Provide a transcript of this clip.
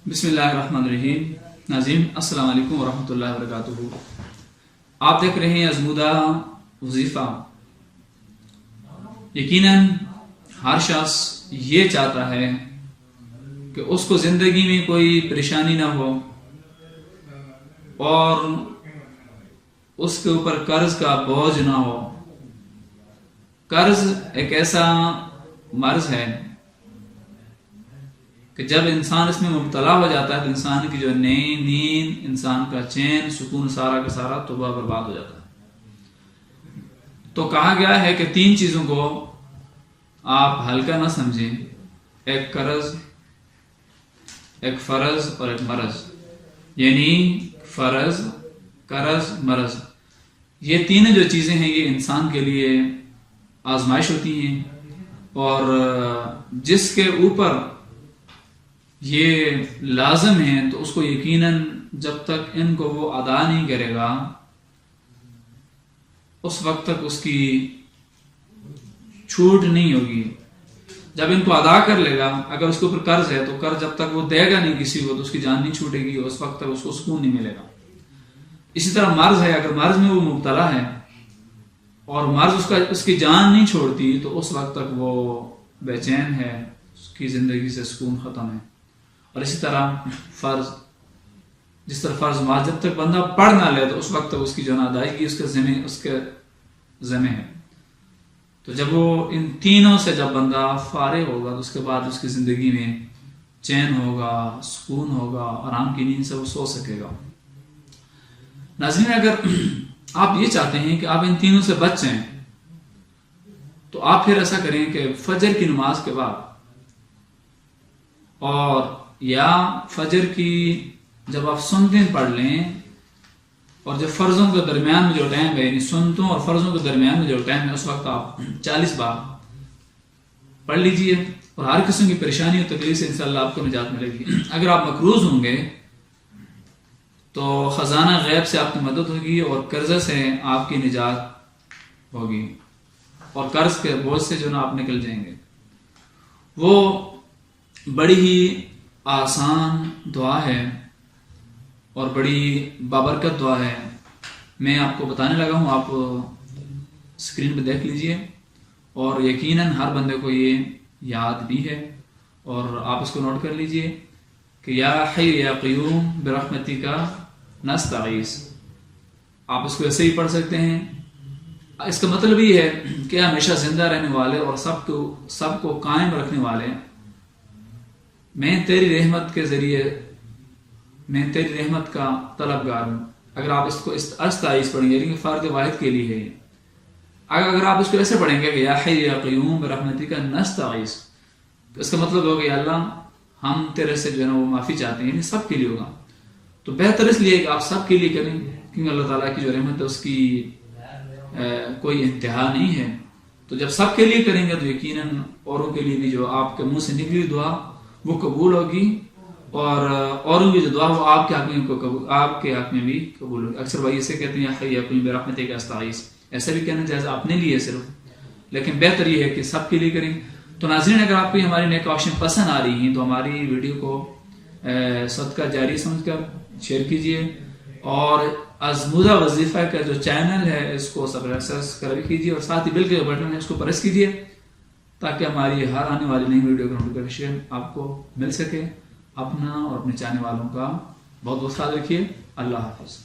بسم اللہ الرحمن الرحیم۔ ناظرین السلام علیکم ورحمۃ اللہ وبرکاتہ۔ آپ دیکھ رہے ہیں ازمودہ وظیفہ۔ یقیناً ہر شخص یہ چاہتا ہے کہ اس کو زندگی میں کوئی پریشانی نہ ہو اور اس کے اوپر قرض کا بوجھ نہ ہو۔ قرض ایک ایسا مرض ہے کہ جب انسان اس میں مبتلا ہو جاتا ہے تو انسان کی جو نیند، انسان کا چین، سکون سارا کا سارا تباہ برباد ہو جاتا ہے۔ تو کہا گیا ہے کہ 3 چیزوں کو آپ ہلکا نہ سمجھیں، ایک قرض، ایک فرض اور ایک مرض، یعنی فرض، قرض، مرض۔ یہ 3 جو چیزیں ہیں یہ انسان کے لیے آزمائش ہوتی ہیں، اور جس کے اوپر یہ لازم ہے تو اس کو یقیناً جب تک ان کو وہ ادا نہیں کرے گا اس وقت تک اس کی چھوٹ نہیں ہوگی۔ جب ان کو ادا کر لے گا، اگر اس کے اوپر قرض ہے تو قرض جب تک وہ دے گا نہیں کسی کو تو اس کی جان نہیں چھوٹے گی، اس وقت تک اس کو سکون نہیں ملے گا۔ اسی طرح مرض ہے، اگر مرض میں وہ مبتلا ہے اور مرض اس کی جان نہیں چھوڑتی تو اس وقت تک وہ بے چین ہے، اس کی زندگی سے سکون ختم ہے۔ اور اسی طرح فرض، جس طرح فرض نماز جب تک بندہ پڑھ نہ لے تو اس وقت تک اس کی جو ادائیگی اس کے ذمہ ہے۔ تو جب وہ ان تینوں سے جب بندہ فارغ ہوگا تو اس کے بعد اس کی زندگی میں چین ہوگا، سکون ہوگا، آرام کی نیند سے وہ سو سکے گا۔ ناظرین، اگر آپ یہ چاہتے ہیں کہ آپ ان تینوں سے بچ جائیں تو آپ پھر ایسا کریں کہ فجر کی نماز کے بعد اور یا فجر کی جب آپ سنتیں پڑھ لیں، اور جب فرضوں کے درمیان میں جو ٹائم ہے، یعنی سنتوں اور فرضوں کے درمیان میں جو ٹائم ہے، اس وقت آپ 40 بار پڑھ لیجئے، اور ہر قسم کی پریشانی اور تکلیف سے انشاءاللہ آپ کو نجات ملے گی۔ اگر آپ مقروض ہوں گے تو خزانہ غیب سے آپ کی مدد ہوگی اور قرضے سے آپ کی نجات ہوگی، اور قرض کے بوجھ سے جو نا آپ نکل جائیں گے۔ وہ بڑی ہی آسان دعا ہے اور بڑی بابرکت دعا ہے۔ میں آپ کو بتانے لگا ہوں، آپ اسکرین پہ دیکھ لیجئے، اور یقیناً ہر بندے کو یہ یاد بھی ہے، اور آپ اس کو نوٹ کر لیجئے کہ یا حی یا قیوم برحمتک نستغیث۔ آپ اس کو ایسے ہی پڑھ سکتے ہیں۔ اس کا مطلب یہ ہے کہ ہمیشہ زندہ رہنے والے اور سب کو قائم رکھنے والے، میں تیری رحمت کے ذریعے، میں تیری رحمت کا طلبگار ہوں۔ اگر آپ اس کو استعیذ پڑھیں گے، لیکن فرد واحد کے لیے ہے۔ اگر آپ اس کو ایسے پڑھیں گے کہ یا حی یا قیوم برحمتک نستغیث، تو اس کا مطلب ہوگا کہ اللہ ہم تیرے سے جو ہے نا وہ معافی چاہتے ہیں، یعنی سب کے لیے ہوگا۔ تو بہتر اس لیے کہ آپ سب کے لیے کریں، کیونکہ اللہ تعالیٰ کی جو رحمت ہے اس کی کوئی انتہا نہیں ہے۔ تو جب سب کے لیے کریں گے تو یقیناً اوروں کے لیے بھی جو آپ کے منہ سے نکلی دعا وہ قبول ہوگی، اور اوروں کی جو دعا وہ آپ کے حق میں بھی قبول ہوگی۔ اکثر بھائی اسے کہتے ہیں یا حی یا قیوم برحمتک استغیث، ایسا بھی کہنا جائز اپنے لیے صرف، لیکن بہتر یہ ہے کہ سب کے لیے کریں۔ تو ناظرین، اگر آپ کو ہماری نیک کوششیں پسند آ رہی ہیں تو ہماری ویڈیو کو صدقہ جاری سمجھ کر شیئر کیجئے، اور ازمودہ وظیفہ کا جو چینل ہے اس کو سبسکرائب کیجئے، اور ساتھ ہی بیل کے بٹن ہے اس کو پریس کیجئے تاکہ ہماری ہر آنے والی نئی ویڈیو کا نوٹیفیکیشن آپ کو مل سکے۔ اپنا اور اپنے چاہنے والوں کا بہت بہت خیال رکھیے۔ اللہ حافظ۔